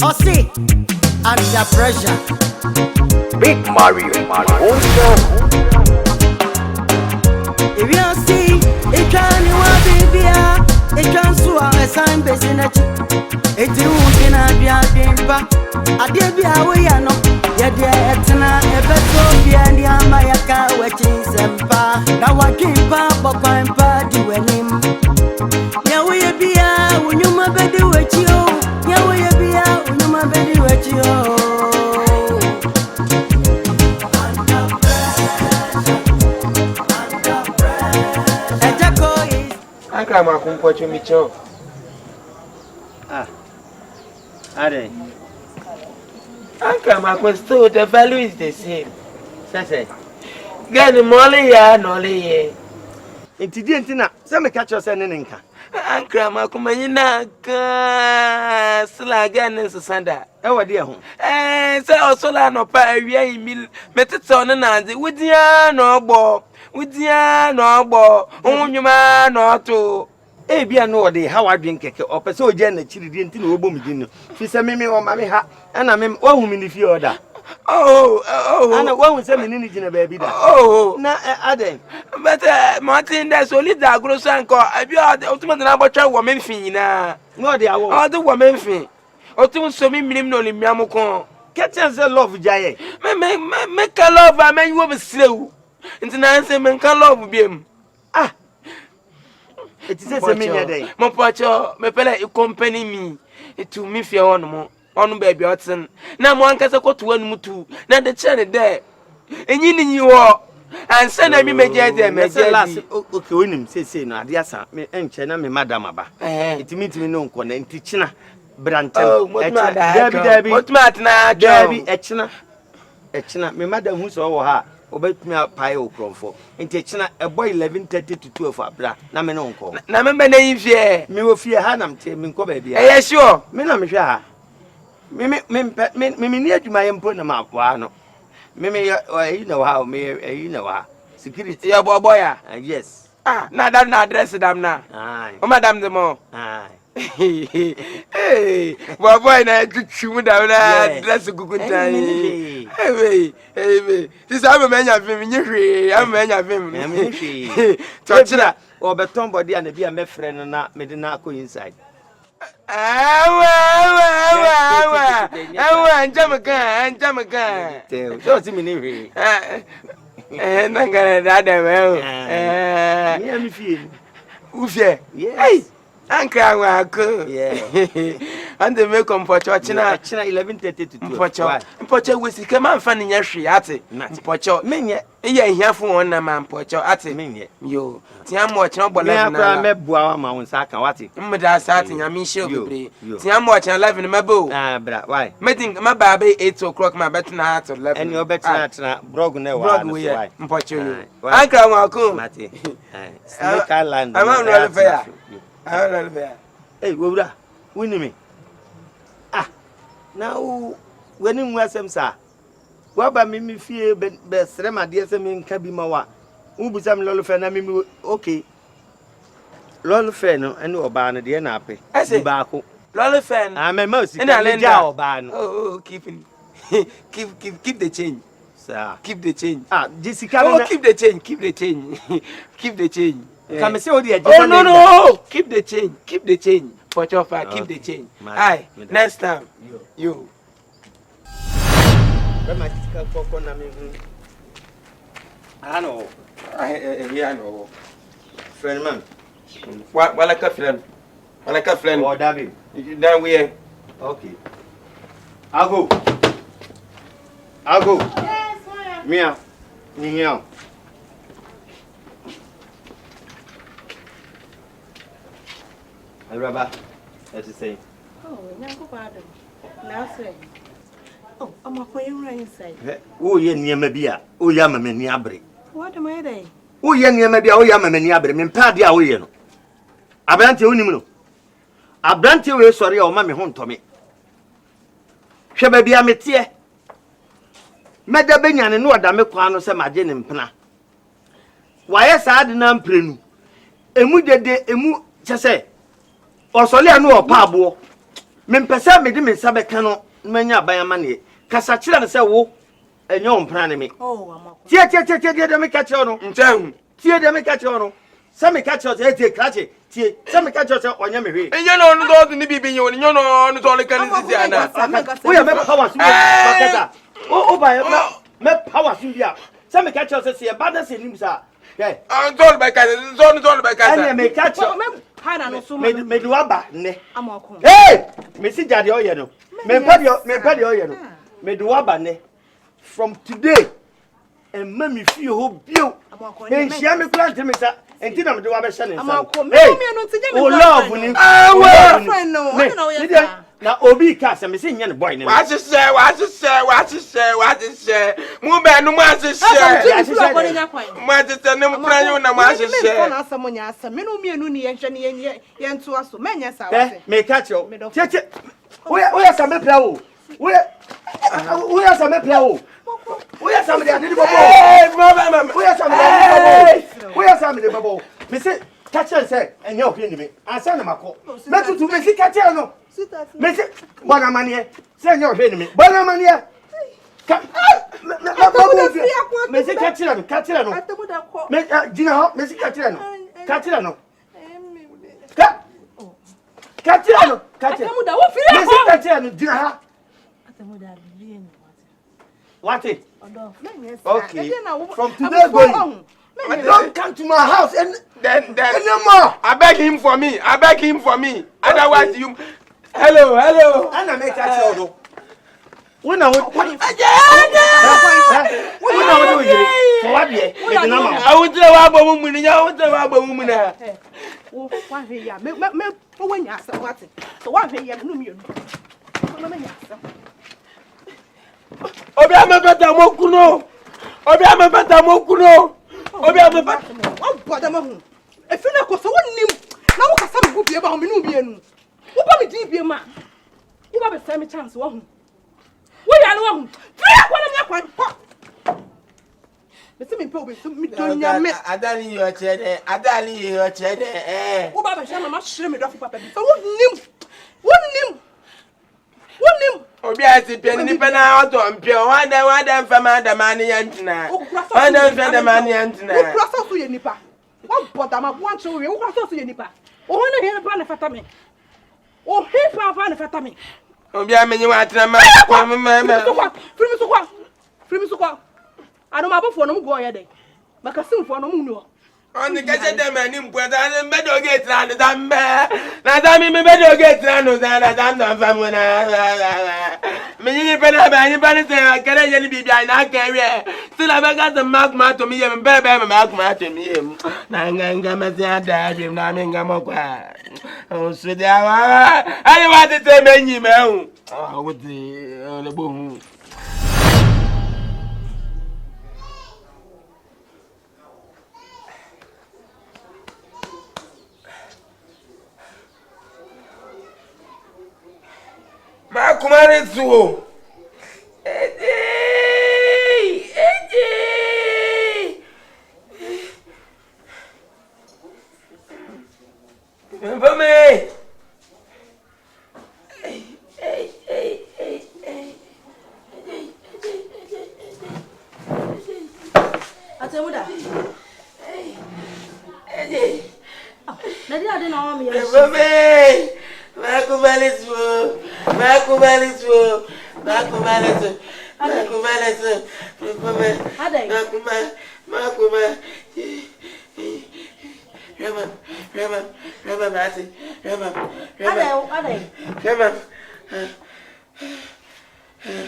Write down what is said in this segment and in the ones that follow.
Ossie, under pressure. Big Mario, If you see, it can you be it can swallow a sign basing it. It's you in a diampa. I did be away, I know. Yet, Etna, ever so be and Yamayaka, watching Sempa. Now I keep up a party when him. Yahweh be out when you my baby with you. Yahweh be out when you my baby with you. Come on, watch me show. Are Uncle, my question, the value is the same. Say, get the molly, ya, no, lay. It didn't know. Some catch us and inca. Uncle, my commander, still again in Sanda. Oh, dear home. So, Solano, Pia, Mill, Metaton and Nancy, with ya, no ball, with ya, no ball, only man, no two. Bia no day how I drink cake or so Janet chili didn't know boom dinner. She said me or mammy ha and I mean 1 woman if you order. Oh, and 1 with 7 minutes in a baby. Oh, now Adam. But Martin, that's only that gross uncle. I be the ultimate number woman fina. No, they are all the woman fin. Ultimate so me minimum in Yamoko. Catch us a love, Jay. Make a love, I mean, you have a slow. International man can love him. Ah. It is a minute day. My pocho, my pele, you company me. It to me fear one more. On baby Watson. Now one can go to 1 mutu. Now the channel there. And you are. And send me make them. Last okay, when him say no, dear sir, me and China, me madam aba. It means me no con and teaching Branton. Oh, what matter? What matter now? Debbie, Echina, me madam who's over her. Obet me a pie or cromfo. And Techina, a boy 11:30 to 12 for bra. Na me no call. Na me name fear. Me will fear Hanam taming co baby. Yes, sure. Me na me sha. Me near to my employer map. Wano. Me you know how me you know how. Security. Your boy. Yes. Ah, now that not address them now. Aye. Oh, madam the more. Aye. Hey, boy, na chuchu down na dress good time. Hey, this I'm a man of him, I'm a man of him. Touchna or beton body and be a me friend and not medina inside. Jamaica. Don't me. And I'm gonna that well. Yeah, me feel. Ufie. Yes. Uncle, and the milk on Pocho, China 11:30 to Pocho was the command fanning your she at it. Pocho, Minya, here for 1 man, Pocho at it. Minya, you. Tiam watch no Boa Mount Sakawati. Mada starting, I mean, she'll be. Tiam watch 11 in my bow. Ah, brat, why? Meeting my baby 8 o'clock, my better heart of 11. And your better broken Broadway, Pocho. Uncle, welcome, Matty. I'm not fair. Hey, Woda, winning me. Ah, now, when in Wessam, sir. What about me fear best, my dear Samin Kabimawa? Who be some Lolofan? Okay. Lolofan and no ban at the Nape. I say, Baco. Lolofan, I'm a mouse, and I lend out ban. Oh, keep the change, sir. Keep the change. Ah, Jessica, keep the change, keep the change, keep the change. Come say, oh, no, keep the change, for your fire, keep the change. Aye, next time, you. I know, I know. Friend, man. What, like a friend? Like a friend, or David? Then we okay. I'll go. Yes, Mia, Mia. Rabba, as you say. Oh, now go pardon. Now say. Oh, I'm a queen inside. Oh, ye near Mabia, oh, Yamma Niabri. What am I day? Oh, ye near Mabia, oh, Yamma Niabri, and Padia, oh, you know. Abrante Unimuno. Abrante will sorry, or mammy home to me. Shababia Metia. Meda Benyan and no Damaquano, some Agen and Pna. Why, yes, I didn't prenu. Emu de emu, just say. Or Solia no pabo. Mempesa me di me nsa beka no manya abayama ne kasa kira ne se wo enye ompra ne me tie de me catch no nchen tie de me catch no se me catch o tie krache tie se me catch o se onye me hwe enye no no do ni bibi nyo no so le kan sisi ana wo ya me power so makata o ba me power so bia se me catch o se ba na se nim sa eh zol ba ka zol ba ka ene me catch Hana no so me do aba ne amako hey me si jade o ye no me padi o ye no me do aba ne from today and mami fi ho bio e hia me plant me sa enti na me do aba hye ne amako me no ntinye me love ni friend no no ye na obi ka se me se nya ne boy ne wa hye mu be no mu hye mu hye ne mu kran na mu hye na asamo nya asam me no mienu ni ye hwe ne ye nto aso menya sa wa me ka che che wo ya sa me pla wo wo ya sa me pla wo wo ya sa me de ade bobo wo ya sa me de ade bobo wo ya sa me de bobo me se ka che se enya opie ni me asa na mako me tutu me si ka che no me se bona manie se enya opie ni me bona manie ka me se ka che no Atemuda ko me jina ho me si ka che no ka che no Atemuda wo firi me si ka che no jina ha Atemuda bi ni what it okay okay from today going don't come to my house and then anymore. I beg him for me. Otherwise you hello Ana make that show. When I would for what ye? I would tell about woman, I would tell about woman. Oh, one here. Me when you ask what it. So one here no me. Obi amebata mokuno. Obi amebata Oh, bother me. If you not go so one nim. Now what some go be about me no be enu. Wo ba me di bi ma. Wo ba be say me chance wo hu. Wo ya no wo hu. Try kwa na kwa. Me say me pe obi so me don nya me. Adali yo chede. Wo ba be say mama hire me do for papa bi. So wo nim. Obi asi pe ni pe na auto mpio wada fama da mani yantina. Wada fama da mani yantina. Wo kura so ye nipa. Wo boda ma bo anche we wo kura so ye nipa. O ho na here pa na fata me. O he pa na fata me. Obi amenyi wa atena ma. Free me so kwa. Ado ma bofo no mu go ye dey. Maka simfo no mu nu. Oni kaje dem ani mpweta na mbedo gate na dambe. Na dami me bedo gate na na danda famu na. Menyi pe na ba ni pa ni se kere je ni bibia na kere. Still abega the mark ma to me ye be mark ma to me ye. Na nganga ma se ada bi na me ngamo kwa. O so dia wa. Ani wa te menyi me hu. Ah wo ti le bo hu. Ma kumare zuo. Ede. Vame. Atemuda. Nadi ade na wa me ye. Vame. Makubali zuo. Rema, Mati. Rema.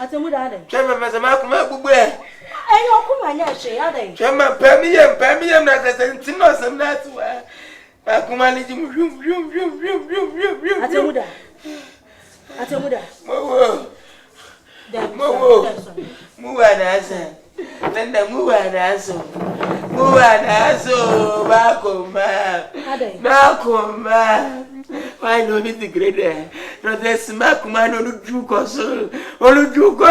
Atemuda ade. Rema, makuma bubwe. Enyo kuma nya hwe ade. Rema, pemiyem na sentino semnatu. Makuma liji vum. Atemuda. Mowo. Muwanaso. Bakoma. Why no be the greater? No the smack man on juko so. On juko.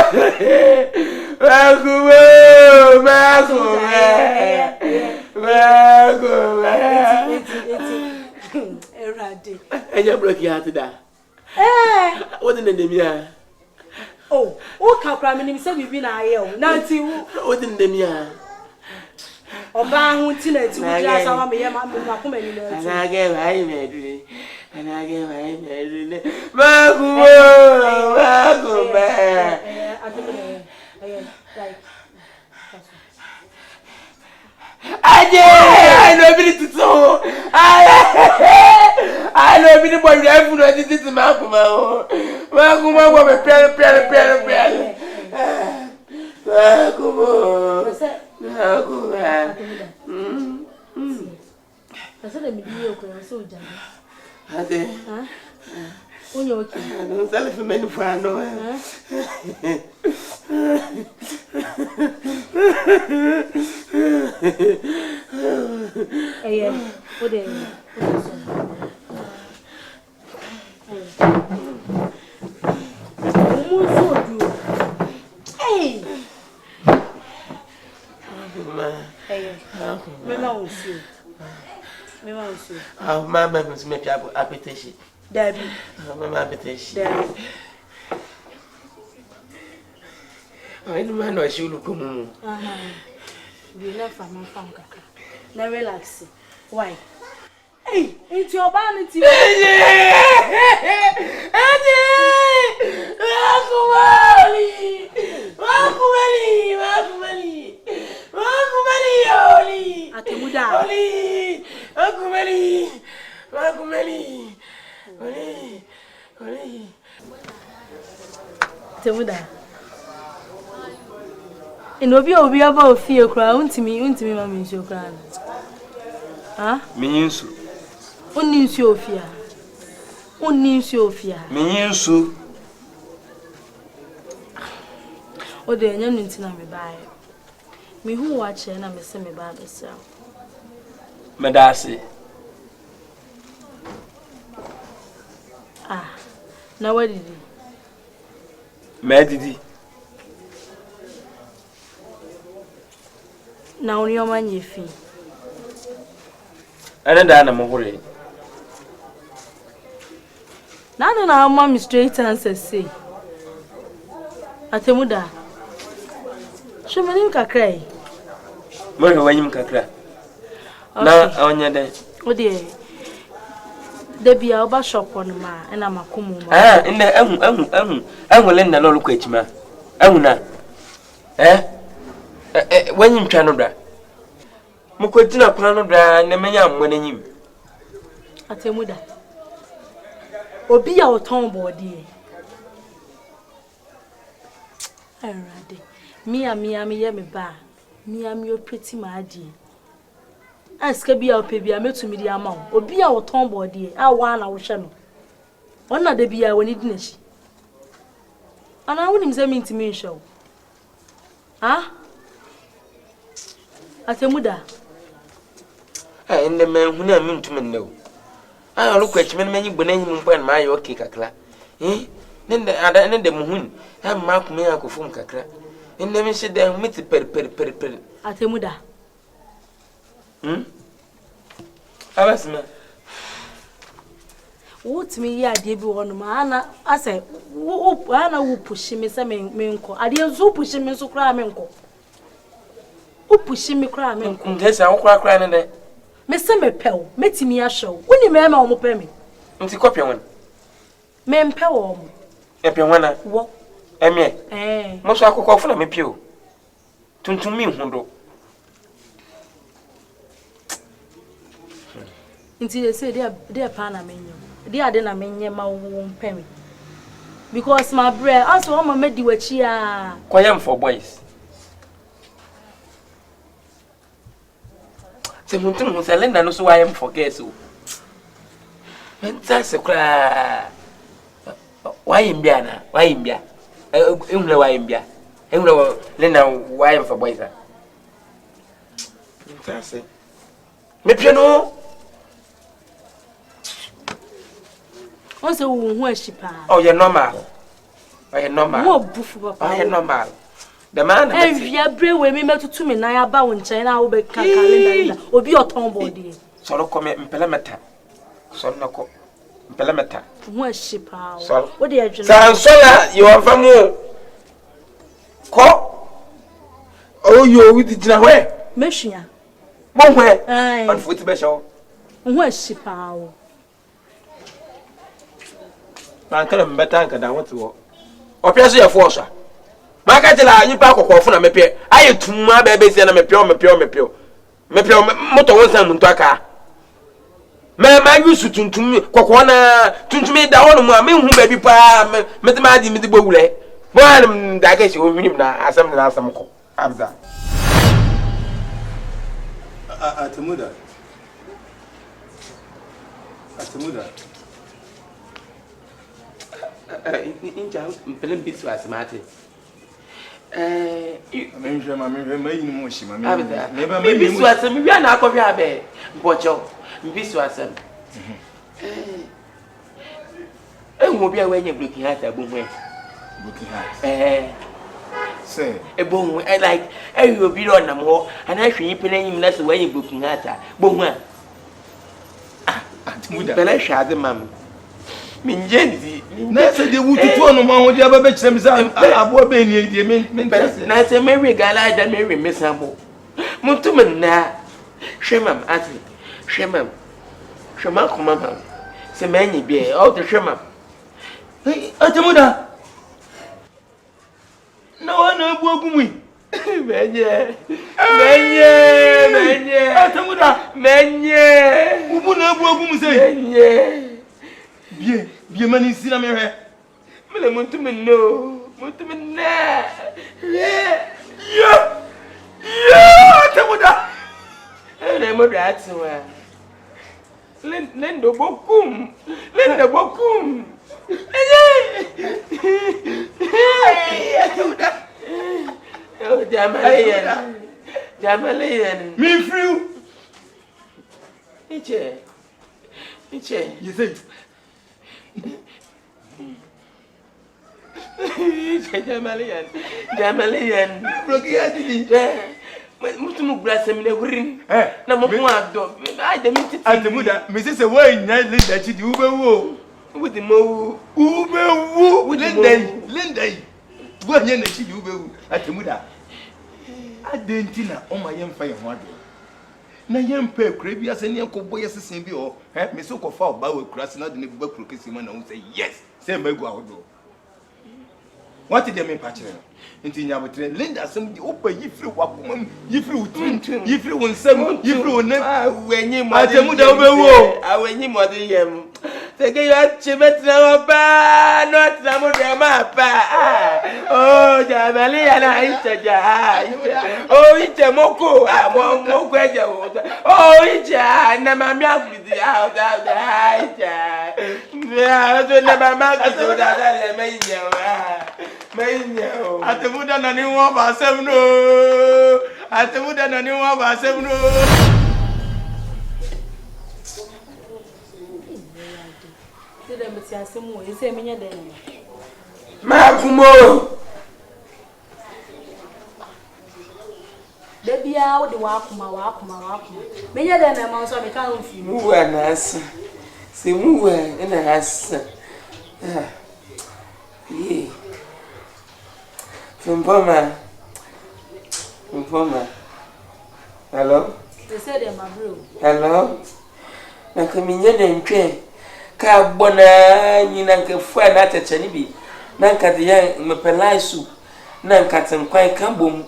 Bakoma. Erade. Enye block ya tada. What in the Demia? Oh, can cry me say we been a Nancy, what in the Demia? Oba who tinnet to glass our me, and I gave I made and I gave I made I know it to so. I know it boy refu no this is Makuma. Makuma go be prayer. Makuma. I said, I'm so jolly. Ate. Huh? When you're okay, I don't sell it for many for no. What are my members make appetition. Debbie, my appetition. Debbie. I don't mind what you look on. We left from my phone. Now relax. Why? Hey, it's your vanity. Atemuda. Atemuda. And obi about fear crown to me, mammy, your crown. Ah? Means Only Sophia. Only Sophia. means Oh, the young me buy. Me who watch and I'm a semi bad myself. Madasi. Ah, now what did he? Madidi. Now your man ye fee. I don't know. Now then our mommy straight answer say. Atemuda. Show me cry. More when you can cry. Now on your day. Oh dear. There be our shop on ma and I'm a kumu. Ah, in the I will lend a little quitch, ma. Amuna. When you try to bra. Mukotina Panobra and the man winning him. Atemuda. Obi our tomboy dear. Alright. Me, me ba. Me, I'm your pretty my dear. Ask be our baby, I met to me the amount. Obi our tomboy dear. I want our channel. One of the be I when it didn't. And I wouldn't say mean to me show. Ah? Atemuda. And the man who never mean to me know. I look at men, many bonnet when my okay, Kakla. Eh? Then the other end of the moon, have marked me a from Kakla. And never said them with the per. Atemuda. I was me. What me ya dear be one man? I say, whoop, Anna will push him as a menko. I didn't so push him so cry menko. Who push him cry menko? Yes, I'll cry in there. Mr. Mepel, met me a show. When you mamma almost pay me. Into copy one. Mem Pel. Epiwana. What? Eh, most I could call for me pew. To me, Hundo. Until they say they're Panamanian. They are then a man, my womb penny. Because my bread, also, I'm a mediwachia. Quiet for boys. Semuntum was a lender, no, so I am forget so. And that's a cry. Why in Biana? Why in Bia? Why in Bia? Lena, why am for boys? That's it. Maybe you know. Also, who she pa? Oh, you're normal. I am normal. More buff, I am normal. The man, and if you are brave, we met to me, I about in China, will be calendar, or be your tomboy. Solo come in Pelamata. So no Pelameta. What ship? What do you Sola, you are from Call? Oh, you with the Jaway? Meshia. One way, on foot special. What ship? Uncle Batanka, I want to walk. Or Piazza of Forza. Macatella, you pack of phone, I appear. I am to my babies and I'm a pure. Motor was on Muntaka. My used to me, Coquana, to me, the one who baby pa, met the man in the boule. One, I guess you will win as some last some Abza. Atemuda. In Jam, Pelin Bits was Marty. Say, a boom, I like, I will be on them more, and I should pay him less when you're looking at her. Boom, but I shot the mamma. Minjenzi, nasa de wutu to no ma ho dia ba be kyerem za abo be ni die men na se Mary gala da Mary mesamo mutum na shemam ati shemam kuma se manyi bi o de shemam Atemuda na wana abu agumui menye Atemuda ubu na abu agumu se menye Bien mani sina me hwe. Mele mutum na. Atemuda. Ele mo datwa. Lendo bokum. Atemuda. Oh, Jamalian. Me free. Iche. You say Jamalian. Blokiati. Mutumu brasa mine wurin. Na mo ado. Ai da minti. Atemuda, me say why nya Linda chi di ubewu. With the mo Ubewu. Linda. Wo nya na chi di ubewu. Atemuda. Adentina o ma yemfa ye ho ado. Na yempa kura bi ase ne enkobo yesesen bi o. Me so kofa oba we kura se na de ne buba kura kesi ma na wo say yes. Say magu ahodo. What did they mean, Patcher? Into Yabutre, Linda, some opa yifri wakum, yifri utun, yifri one some, yifri one when you might have when you mother yam. Take your chibet now, not some of them up. Oh, Jamali and I said, oh, it's a moko, I won't go graduate. Oh, it's a Namamia with the out of the high. Yeah, never mind so that I may Atemuda na ni won ba sem no. Atemuda na ni won ba sem no. Dede meti asem wo, ese menye den no. Ma kumo. De bia wo de wa akuma. Menye den na ma so me kan mfi. Mu wa na asa. Se mu wa na asa. Yeah. Mpoma. Hello? They said they're my bro. Hello? Na kaminye na ntwe. Ka bona nyina nkafua na atachani bi. Na nkate ya mepelai soup. Na nkate nkwan kambom.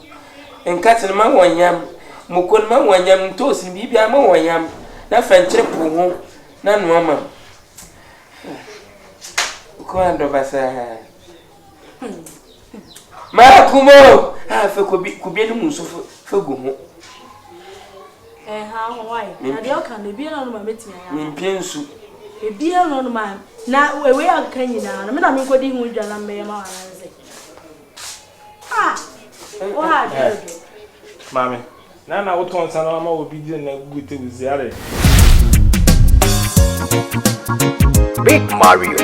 Nkate ma wonyam. Mukon ma wonyam ntosi bibia ma wonyam. Na fanchire po ho. Na noama. Ko ando basa. Makumo fe kobi no muso fe go ho ha why na de oka na bia no ma metia ya mpiensu e bia no ma na we aka nyina na me na me kodi hu dwa na me ma wananze o ha de mame na woton sana ma obi di na gute uziare Big Mario.